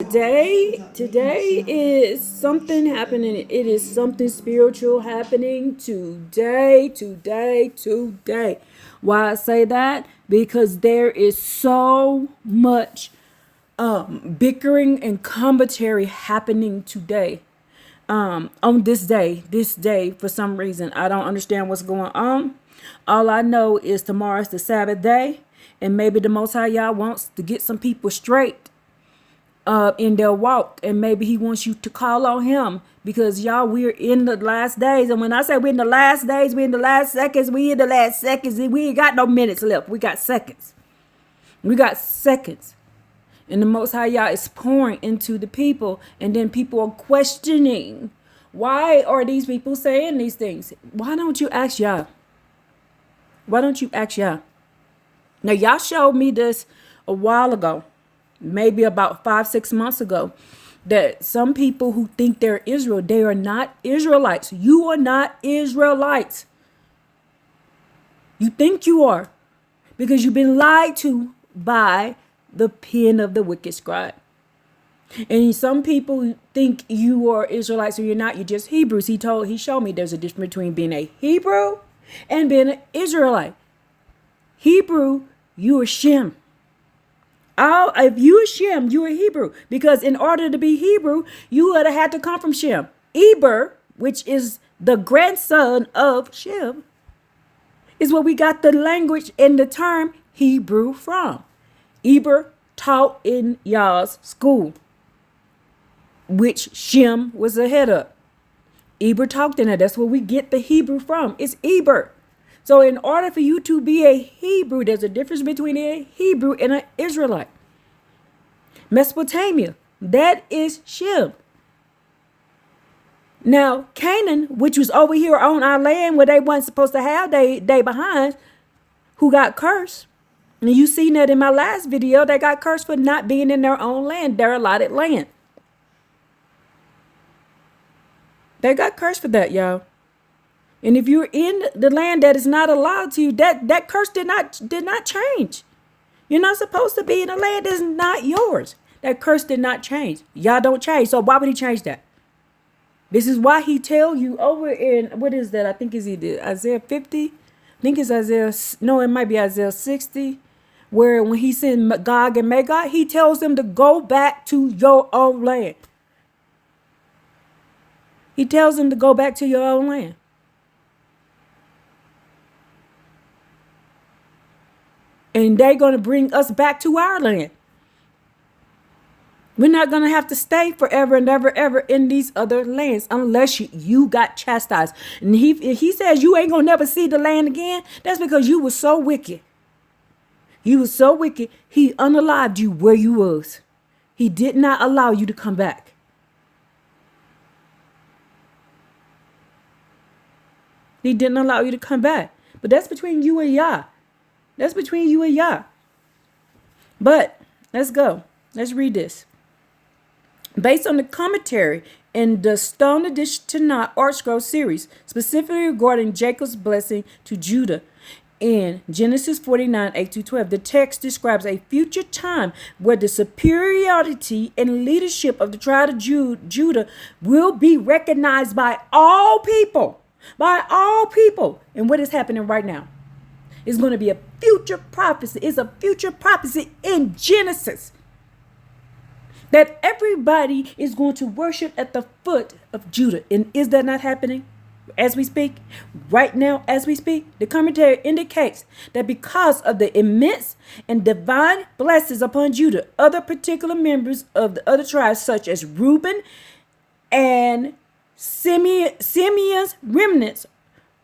Today is something happening. It is something spiritual happening today. Why I say that? Because there is so much bickering and commentary happening today. On this day, for some reason, I don't understand what's going on. All I know is tomorrow's the Sabbath day, and maybe the Most High Yah wants to get some people straight in their walk, and maybe he wants you to call on him because y'all, we're in the last days. And when I say we're in the last days, we're in the last seconds. And we ain't got no minutes left. We got seconds. And the Most High Yah is pouring into the people, and then people are questioning, why are these people saying these things? Why don't you ask Yah? Now, y'all showed me this a while ago, maybe about 5-6 months ago, that some people who think they're Israel, they are not Israelites. You are not Israelites. You think you are because you've been lied to by the pen of the wicked scribe. And some people think you are Israelites or you're not. You're just Hebrews. He showed me there's a difference between being a Hebrew and being an Israelite. Hebrew, you are Shem. If you are Shem, you are Hebrew. Because in order to be Hebrew, you would have had to come from Shem. Eber, which is the grandson of Shem, is where we got the language and the term Hebrew from. Eber taught in Yah's school, which Shem was the head of. Eber taught in it. That's where we get the Hebrew from. It's Eber. So in order for you to be a Hebrew, there's a difference between a Hebrew and an Israelite. Mesopotamia, that is Shem. Now, Canaan, which was over here on our land where they weren't supposed to have, they behind, who got cursed. And you seen that in my last video, they got cursed for not being in their own land, their allotted land. They got cursed for that, y'all. And if you're in the land that is not allowed to you, that curse did not change. You're not supposed to be in a land that's not yours. That curse did not change. Y'all don't change. So why would he change that? This is why he tell you over in, what is that? I think it's either Isaiah 50. I think it's Isaiah, no, it might be Isaiah 60. Where when he sent Gog and Magog, he tells them to go back to your own land. He tells them to go back to your own land. And they're going to bring us back to our land. We're not going to have to stay forever and ever in these other lands unless you got chastised. And he says you ain't going to never see the land again. That's because you were so wicked. You were so wicked, he unalived you where you was. He did not allow you to come back. He didn't allow you to come back. But that's between you and Yah. That's between you and Yah. But let's go. Let's read this. Based on the commentary in the Stone Edition Tanakh Art Scroll series, specifically regarding Jacob's blessing to Judah, in Genesis 49, 8-12, the text describes a future time where the superiority and leadership of the tribe of Judah will be recognized by all people. By all people. And what is happening right now? It's going to be a future prophecy. It's a future prophecy in Genesis. That everybody is going to worship at the foot of Judah. And is that not happening? As we speak, right now, as we speak, the commentary indicates that because of the immense and divine blessings upon Judah, other particular members of the other tribes, such as Reuben and Simeon's remnants,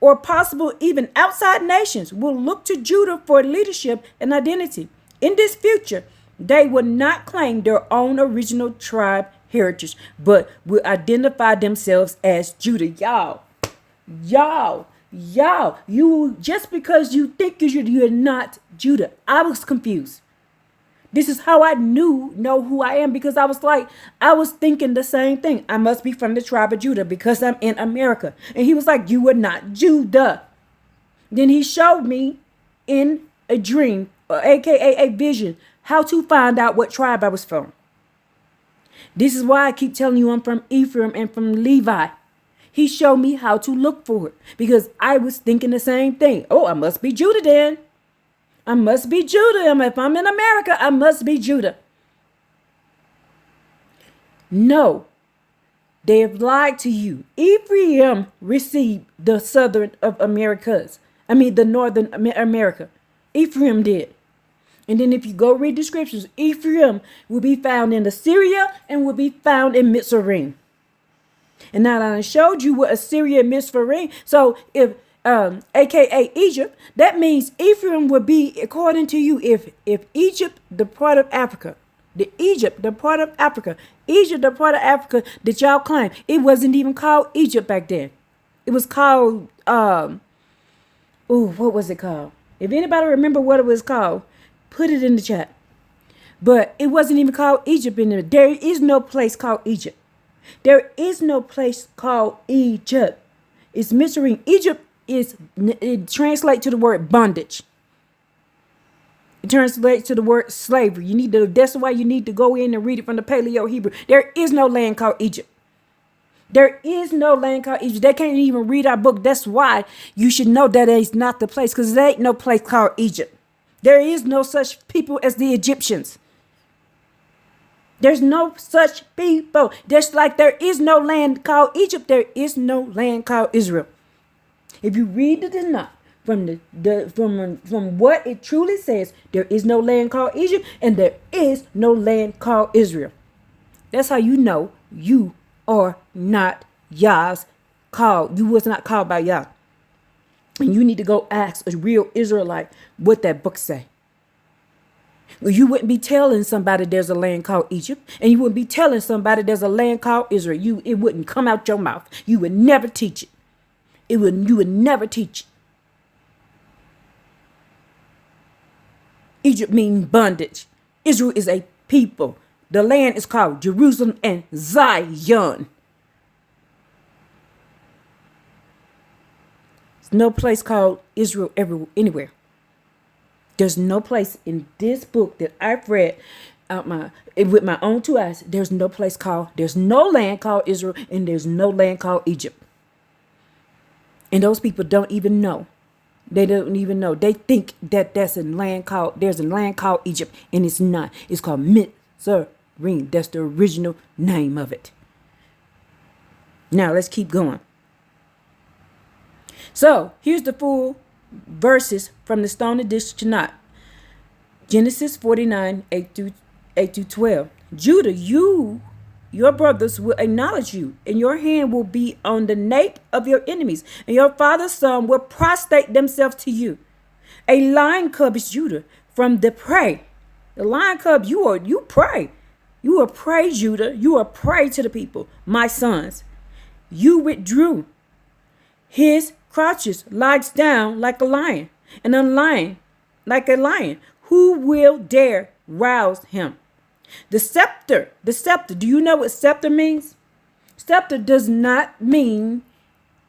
or possible even outside nations, will look to Judah for leadership and identity. In this future, they will not claim their own original tribe heritage, but will identify themselves as Judah. Y'all, you just because you think you're not Judah. I was confused. This is how I know who I am, because I was thinking the same thing. I must be from the tribe of Judah because I'm in America. And he was like, you are not Judah. Then he showed me in a dream, aka a vision, how to find out what tribe I was from. This is why I keep telling you I'm from Ephraim and from Levi. He showed me how to look for it because I was thinking the same thing. Oh, I must be Judah then. I must be Judah. If I'm in America, I must be Judah. No, they have lied to you. Ephraim received the southern of Americas. The northern America. Ephraim did. And then if you go read the scriptures, Ephraim will be found in Assyria and will be found in Mitzrayim. And now I showed you what Assyria and Mitzrayim. So if aka Egypt, that means Ephraim would be, according to you, if Egypt, the part of Africa, Egypt, the part of Africa that y'all claim, it wasn't even called Egypt back then. It was called what was it called? If anybody remember what it was called, put it in the chat. But it wasn't even called Egypt in there. There is no place called Egypt. There is no place called Egypt. It's Mitzrayim. Egypt it translates to the word bondage. It translates to the word slavery. That's why you need to go in and read it from the Paleo Hebrew. There is no land called Egypt. There is no land called Egypt. They can't even read our book. That's why you should know that is not the place, because there ain't no place called Egypt. There is no such people as the Egyptians. There's no such people. Just like there is no land called Egypt, there is no land called Israel. If you read the Tanakh from what it truly says, there is no land called Egypt and there is no land called Israel. That's how you know you are not Yah's called. You was not called by Yah. And you need to go ask a real Israelite what that book say. Well, you wouldn't be telling somebody there's a land called Egypt, and you wouldn't be telling somebody there's a land called Israel. It wouldn't come out your mouth. You would never teach it. You would never teach it. Egypt means bondage. Israel is a people. The land is called Jerusalem and Zion. There's no place called Israel anywhere. There's no place in this book that I've read with my own two eyes. There's no land called Israel, and there's no land called Egypt. And those people don't even know. They don't even know. They think that there's a land called Egypt, and it's not. It's called Mitzrayim. That's the original name of it. Now let's keep going. So here's the full verses from the Stone Edition Tanakh. Genesis 49, 8 through 12. Judah, your brothers will acknowledge you, and your hand will be on the nape of your enemies, and your father's son will prostrate themselves to you. A lion cub is Judah from the prey. The lion cub, you pray. You are prey, Judah. You are prey to the people, my sons. You withdrew. His crouches lies down like a lion, and a lion like a lion. Who will dare rouse him? The scepter, do you know what scepter means? Scepter does not mean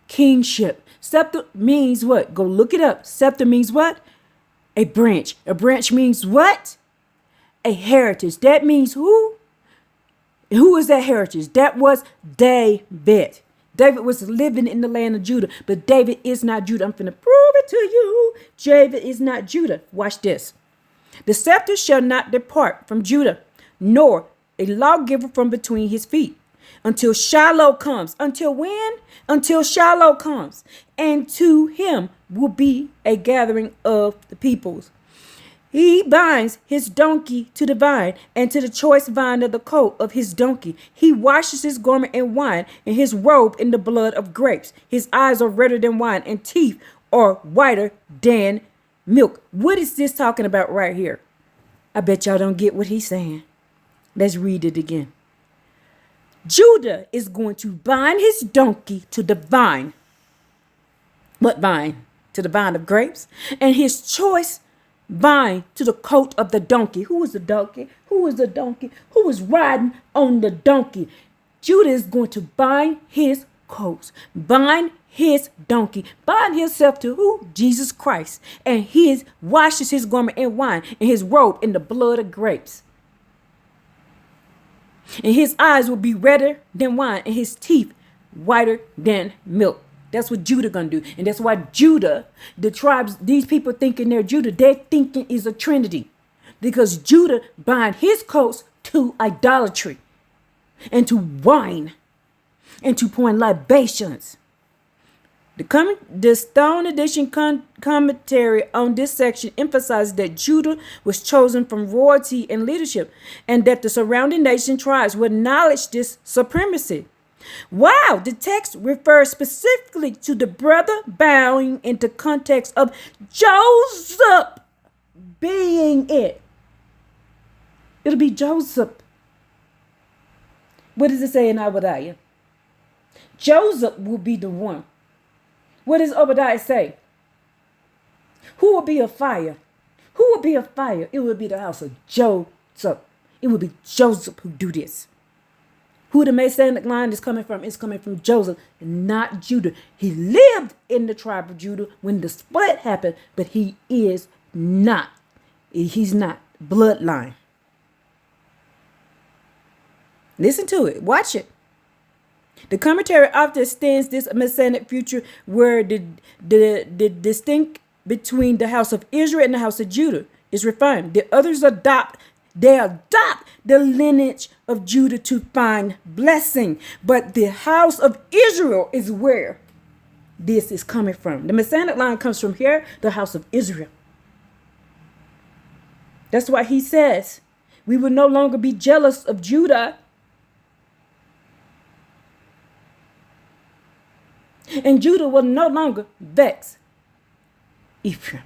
kingship. Scepter means what? Go look it up. Scepter means what? A branch. A branch means what? A heritage. That means who? Who is that heritage? That was David. David was living in the land of Judah, but David is not Judah. I'm finna prove it to you. David is not Judah. Watch this. The scepter shall not depart from Judah, nor a lawgiver from between his feet, until Shiloh comes. Until when? Until Shiloh comes. And to him will be a gathering of the peoples. He binds his donkey to the vine, and to the choice vine of the coat of his donkey. He washes his garment in wine, and his robe in the blood of grapes. His eyes are redder than wine, and teeth are whiter than milk. What is this talking about right here? I bet y'all don't get what he's saying. Let's read it again. Judah is going to bind his donkey to the vine. What vine? To the vine of grapes. And his choice vine to the coat of the donkey. Who is the donkey? Who is the donkey? Who is riding on the donkey? Judah is going to bind his coats, bind his donkey, bind himself to who? Jesus Christ. And he washes his garment in wine and his robe in the blood of grapes. And his eyes will be redder than wine, and his teeth whiter than milk. That's what Judah gonna do. And that's why Judah, the tribes, these people thinking they're Judah, they're thinking is a trinity. Because Judah bind his coats to idolatry and to wine and to pouring libations. The Stone Edition commentary on this section emphasizes that Judah was chosen from royalty and leadership, and that the surrounding nation tribes would acknowledge this supremacy. Wow, the text refers specifically to the brother bowing in the context of Joseph being it. It'll be Joseph. What does it say in Obadiah? Joseph will be the one. What does Obadiah say? Who will be a fire? Who will be a fire? It will be the house of Joseph. It will be Joseph who do this. Who the Messianic line is coming from? It's coming from Joseph, not Judah. He lived in the tribe of Judah when the split happened, but he is not. He's not bloodline. Listen to it. Watch it. The commentary often extends this Messianic future where the distinct between the house of Israel and the house of Judah is refined. The others adopt the lineage of Judah to find blessing. But the house of Israel is where this is coming from. The Messianic line comes from here, the house of Israel. That's why he says we will no longer be jealous of Judah. And Judah will no longer vex Ephraim.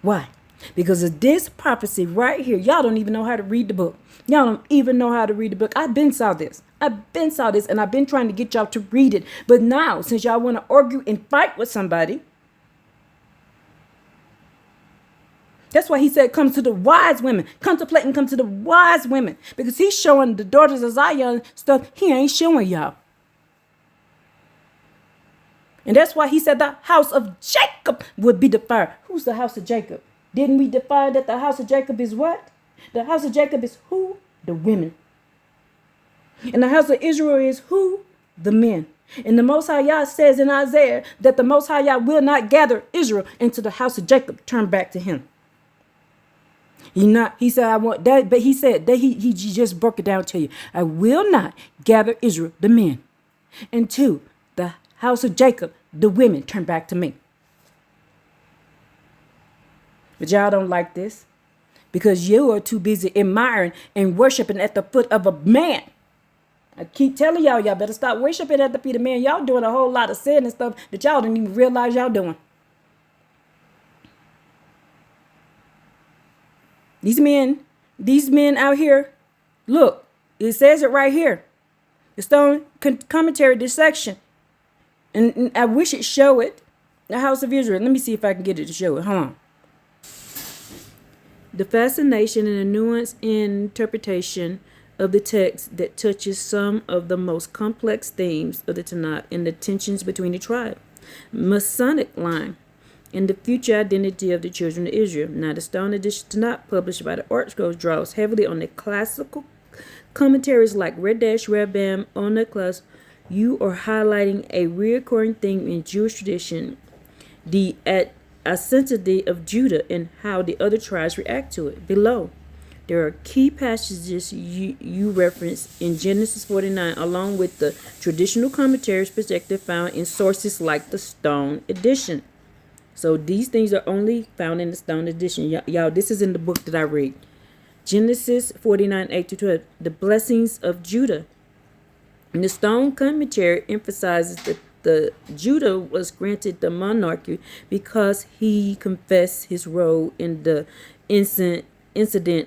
Why? Because of this prophecy right here. Y'all don't even know how to read the book. Y'all don't even know how to read the book. I've been saw this, and I've been trying to get y'all to read it. But now, since y'all want to argue and fight with somebody, that's why he said, come to the wise women. Contemplate and come to the wise women. Because he's showing the daughters of Zion stuff he ain't showing y'all. And that's why he said the house of Jacob would be defiled. Who's the house of Jacob? Didn't we define that the house of Jacob is what? The house of Jacob is who? The women. And the house of Israel is who? The men. And the Most High Yah says in Isaiah that the Most High Yah will not gather Israel into the house of Jacob. Turn back to him. He said, I want that, but he said that he just broke it down to you. I will not gather Israel, the men, into the house of Jacob, the women. Turn back to me. But y'all don't like this because you are too busy admiring and worshiping at the foot of a man. I keep telling y'all better stop worshiping at the feet of man. Y'all doing a whole lot of sin and stuff that y'all didn't even realize y'all doing. These men out here, look, it says it right here. The Stone commentary, this section. And I wish it show it. The house of Israel. Let me see if I can get it to show it. Hold on. The fascination and the nuanced interpretation of the text that touches some of the most complex themes of the Tanakh and the tensions between the tribe, Masonic line, and the future identity of the children of Israel. Now, the Stone Edition Tanakh, published by the Art Scrolls, draws heavily on the classical commentaries like Redash, Rambam, Onkelos. You are highlighting a recurring theme in Jewish tradition, the authenticity of Judah and how the other tribes react to it. Below, there are key passages you reference in Genesis 49, along with the traditional commentaries perspective found in sources like the Stone Edition. So these things are only found in the Stone Edition. Y'all, this is in the book that I read. Genesis 49, 8-12, the blessings of Judah. And the Stone commentary emphasizes that the Judah was granted the monarchy because he confessed his role in the incident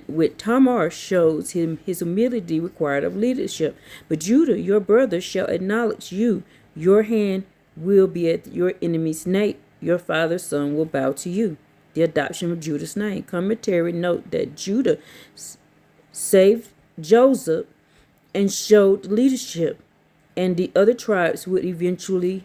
with Tamar, shows him his humility required of leadership. But Judah, your brother, shall acknowledge you. Your hand will be at your enemy's neck. Your father's son will bow to you. The adoption of Judah's name. Commentary note that Judah saved Joseph and showed leadership, and the other tribes would eventually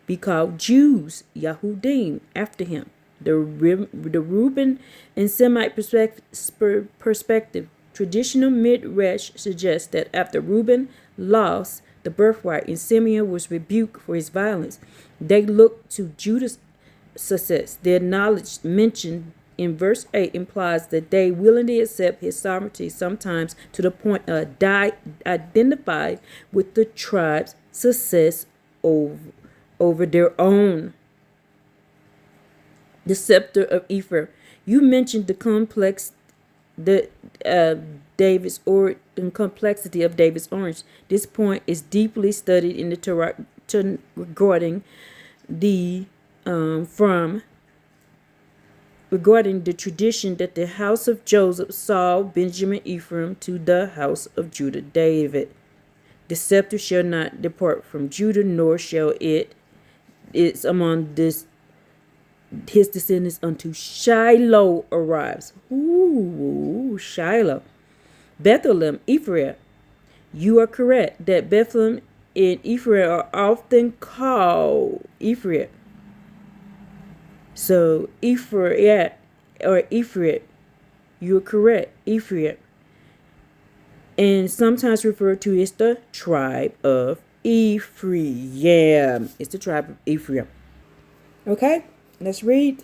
be called Jews, Yahudim, after him. The Reuben and Semite perspective Traditional midrash suggests that after Reuben lost the birthright and Simeon was rebuked for his violence, they looked to Judah's success. Their knowledge mentioned in verse 8 implies that they willingly accept his sovereignty, sometimes to the point of identified with the tribe's success over their own. The scepter of Ephraim. You mentioned the complexity of David's orange. This point is deeply studied in the Torah regarding the tradition that the house of Joseph, Saul, Benjamin, Ephraim, to the house of Judah, David. The scepter shall not depart from Judah, nor shall it's among his descendants unto Shiloh arrives. Ooh, Shiloh. Bethlehem, Ephraim. You are correct that Bethlehem and Ephraim are often called Ephraim. So Ephraim, you're correct, Ephraim. And sometimes referred to as the tribe of Ephraim. It's the tribe of Ephraim. Okay, let's read.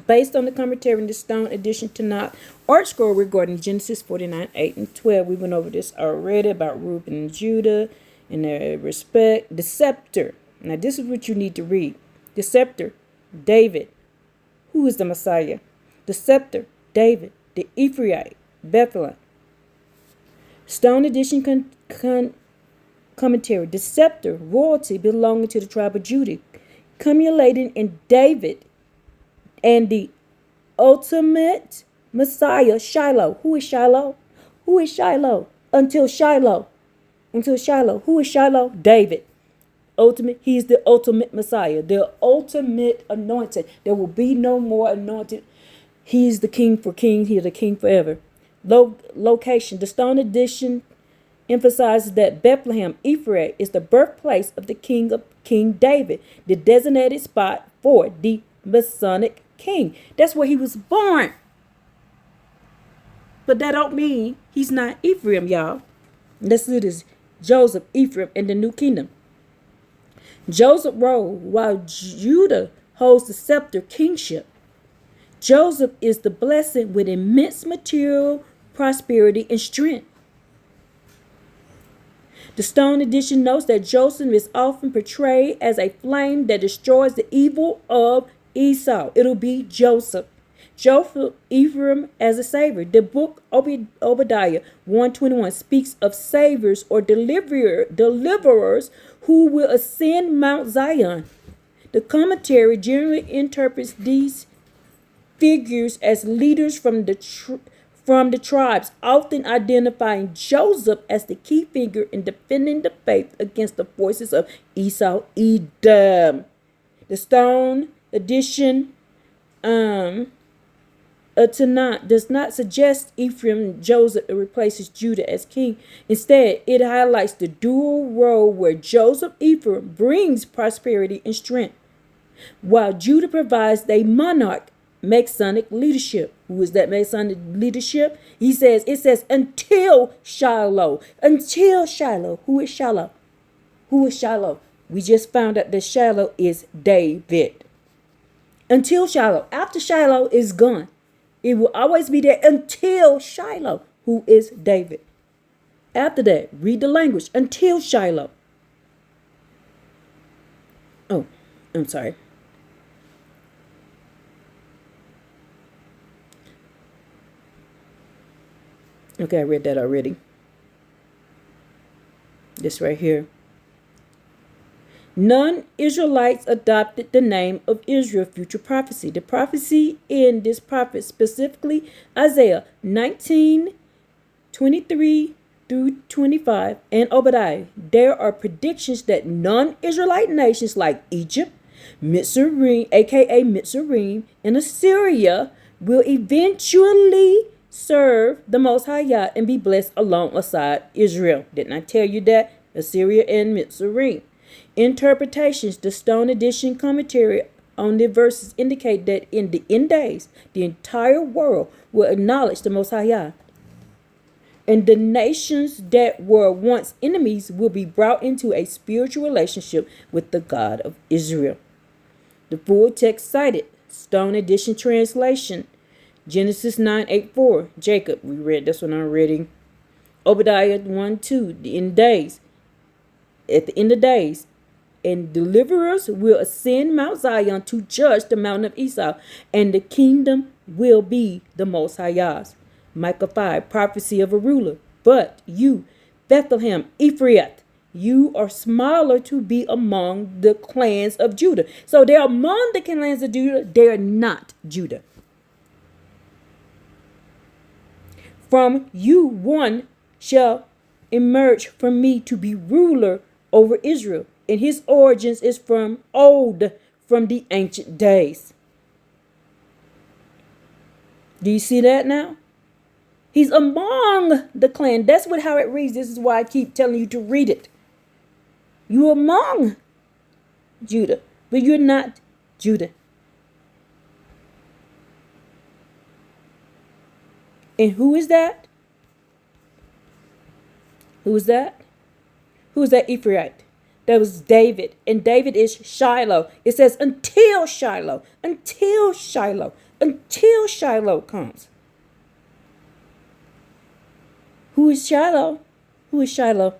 Based on the commentary in the Stone Edition Tanakh Art Scroll regarding Genesis 49, 8, and 12. We went over this already about Reuben and Judah and their respect. The scepter. Now this is what you need to read. The scepter, David. Who is the Messiah? The scepter, David. The Ephraite, Bethlehem. Stone Edition commentary. The scepter, royalty belonging to the tribe of Judah, cumulating in David, and the ultimate Messiah, Shiloh. Who is Shiloh? Who is Shiloh? Until Shiloh. Who is Shiloh? David. Ultimate. He is the ultimate Messiah, the ultimate anointed. There will be no more anointed. He is the king for kings. He is the king forever. Location. The Stone Edition emphasizes that Bethlehem, Ephraim, is the birthplace of King David, the designated spot for the Messianic king. That's where he was born. But that don't mean he's not Ephraim, y'all. Let's do this. Joseph, Ephraim, and the New Kingdom. Joseph ruled while Judah holds the scepter kingship. Joseph is the blessed with immense material prosperity and strength. The Stone Edition notes that Joseph is often portrayed as a flame that destroys the evil of Esau. It'll be Joseph. Joseph, Ephraim as a savior. The book Obadiah 1:21 speaks of saviors or deliverers who will ascend Mount Zion. The commentary generally interprets these figures as leaders from the tribes, often identifying Joseph as the key figure in defending the faith against the forces of Esau, Edom. The Stone Edition Tanakh does not suggest Ephraim Joseph replaces Judah as king. Instead, it highlights the dual role where Joseph Ephraim brings prosperity and strength, while Judah provides a monarch, Messianic leadership. Who is that Messianic leadership? It says until Shiloh. Until Shiloh. Who is Shiloh? Who is Shiloh? We just found out that Shiloh is David. Until Shiloh. After Shiloh is gone, it will always be there until Shiloh, who is David. After that, read the language. Until Shiloh. Oh, I'm sorry. Okay, I read that already. This right here. Non-Israelites adopted the name of Israel, future prophecy. The prophecy in this prophet, specifically Isaiah 19:23 through 25, and Obadiah, there are predictions that non-Israelite nations like Egypt, Mitzrayim, aka Mitzrayim, and Assyria will eventually serve the Most High Yah and be blessed alongside Israel. Didn't I tell you that? Assyria and Mitzrayim. Interpretations. The Stone Edition commentary on the verses indicate that in the end days, the entire world will acknowledge the Most High Yah And the nations that were once enemies will be brought into a spiritual relationship with the God of Israel. The full text cited, Stone Edition translation, Genesis 9:8-4, Jacob, we read this one already. Obadiah 1:2, at the end of days, and deliverers will ascend Mount Zion to judge the mountain of Esau, and the kingdom will be the Most High's. Micah 5, prophecy of a ruler. But you, Bethlehem, Ephraim, you are smaller to be among the clans of Judah. So they're among the clans of Judah. They're not Judah. From you one shall emerge from me to be ruler over Israel. And his origins is from the ancient days. Do you see that now? He's among the clan. That's how it reads. This is why I keep telling you to read it. You're among Judah, but you're not Judah. And who is that? Who is that? Who is that Ephraim? That was David. And David is Shiloh. It says until Shiloh. Until Shiloh. Until Shiloh comes. Who is Shiloh? Who is Shiloh?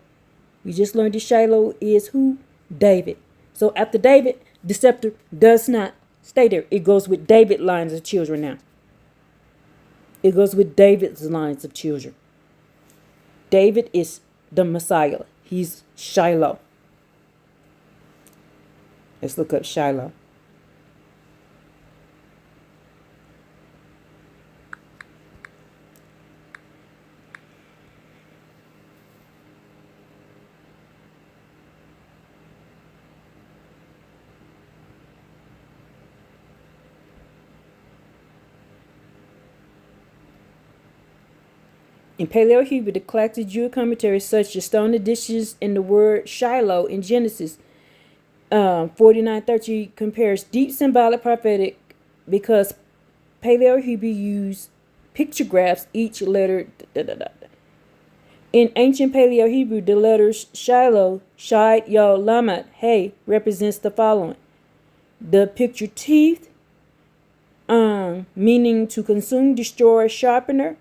We just learned that Shiloh is who? David. So after David, the scepter does not stay there. It goes with David's lines of children now. It goes with David's lines of children. David is the Messiah. He's Shiloh. Let's look up Shiloh. In Paleo Hebrew, the classic Jewish commentaries such as Stone Editions and the word Shiloh in Genesis 49:30 compares deep symbolic prophetic because Paleo Hebrew used pictographs each letter. In ancient Paleo Hebrew, the letters Shiloh, Shai, Yod, Lamed, Hey represents the following. The picture teeth, meaning to consume, destroy, sharpener.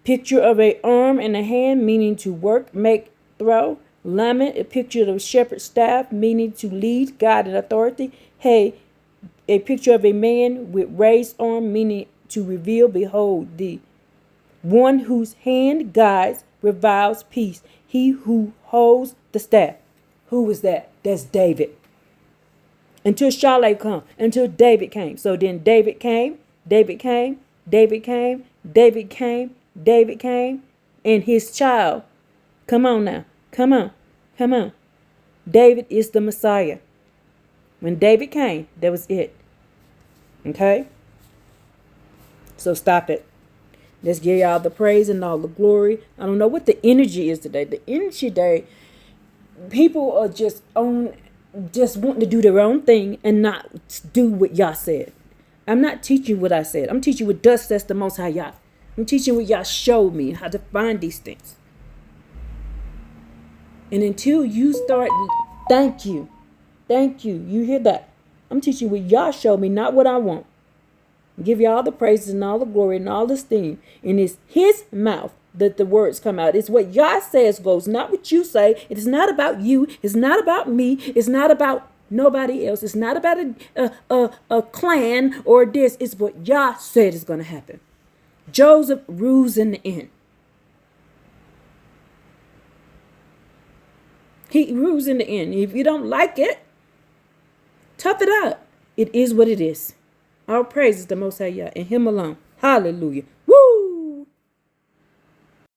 Picture of a arm and a hand, meaning to work, make, throw. Lamed, a picture of a shepherd's staff, meaning to lead, guide, and authority. Hey, a picture of a man with raised arm, meaning to reveal, behold, the one whose hand guides, revives peace. He who holds the staff. Who was that? That's David. Until Shiloh come, until David came. So then David came, David came, David came, David came, David came, and his child. Come on now. Come on. Come on. David is the Messiah. When David came, that was it. Okay? So stop it. Let's give y'all the praise and all the glory. I don't know what the energy is today. The energy today, people are just wanting to do their own thing and not do what y'all said. I'm not teaching what I said. I'm teaching what thus says the Most High Yah. I'm teaching what y'all showed me, how to find these things. And until you start, thank you. You hear that? I'm teaching what y'all showed me, not what I want. Give y'all the praises and all the glory and all the esteem. And it's his mouth that the words come out. It's what y'all says goes, not what you say. It is not about you. It's not about me. It's not about nobody else. It's not about a clan or this. It's what y'all said is going to happen. Joseph rules in the end. He rules in the end. If you don't like it, tough it out. It is what it is. All praise is the Most High Yah and him alone. Hallelujah.